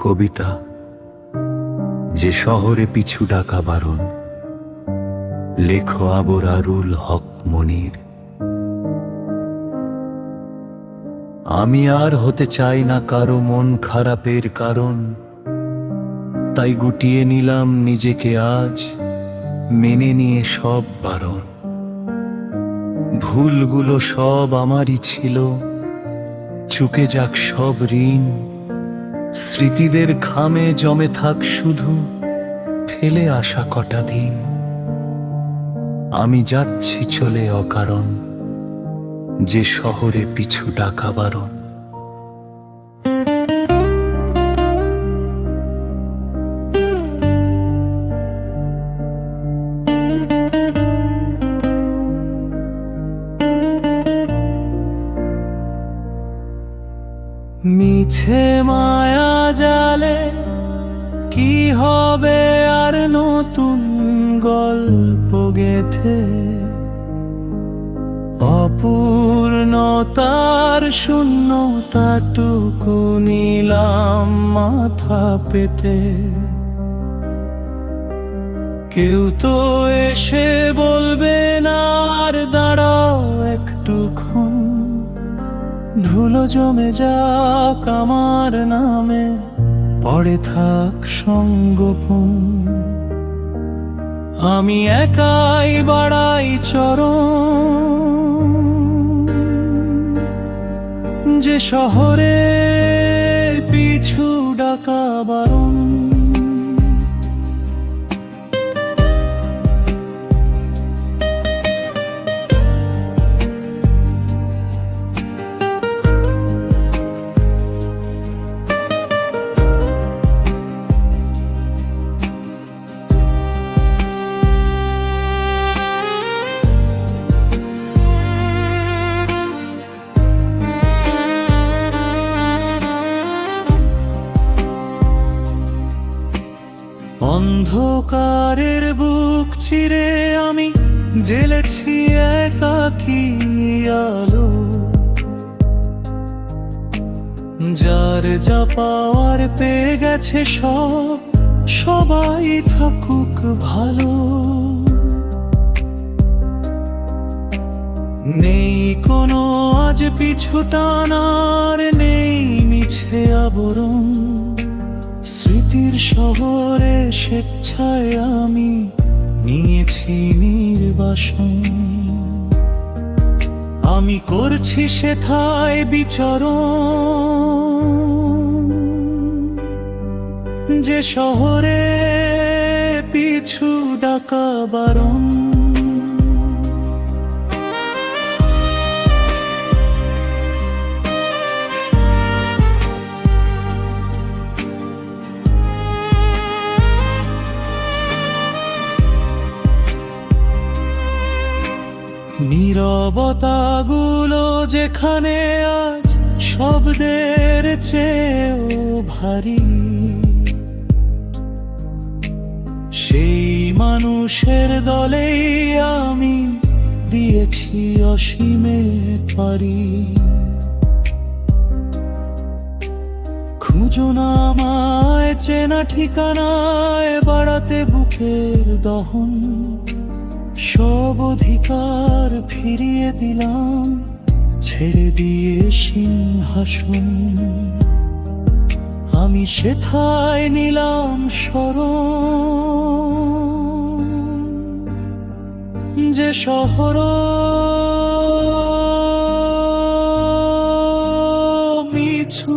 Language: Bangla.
কবিতা যে শহরে পিছু ডাকা বারণ, লেখো আবরারুল হক মনির। আমি আর হতে চাই না কারো মন খারাপের কারণ, তাই গুটিয়ে নিলাম নিজেকে আজ, মেনে নিয়ে সব বারণ। ভুলগুলো সব আমারই ছিল, চুকে যাক সব ঋণ। স্মৃতিদের খামে জমে থাক শুধু ফেলে আসা কটা দিন। আমি যাচ্ছি চলে অকারণ, যে শহরে পিছু ডাকা বারণ। মিছে মায়া জালে কি হবে আর নতুন গল্প গেথে, অপূর্ণতার শূন্যতাটুকু নিলাম মাথা পেতে। কেউ তো এসে বলবে না আর দাঁড়াও একটুক্ষণ, ধুলো জমে যাক আমার নামে, পড়ে থাক সঙ্গোপন। আমি একাই বাড়াই চরণ, যে শহরে পিছু ডাকা বারণ। অন্ধকারের বুক চিরে আমি জ্বেলেছি একাকী আলো, যার যা পাওয়ার পেয়ে গেছে সব, সবাই থাকুক ভালো। নেই কোনো আজ পিছু টানার, নেই মিছে আবরণ। স্মৃতির শহরে স্বেচ্ছায় আমি নিয়েছি নির্বাসন। আমি করছি সেথায় বিচরণ, যে শহরে পিছু ডাকা বারণ। নীরবতাগুলো যেখানে আজ শব্দের চেয়েও ভারী, সেই মানুষের দলেই আমি দিয়েছি অসীমের পারি। খুঁজো না আমায় চেনা ঠিকানায়, বাড়াতে বুকের দহন। সব অধিকার ফিরিয়ে দিলাম, ছেড়ে দিয়ে সিংহাসন। আমি সেথায় নিলাম শরণ, যে শহর মিছু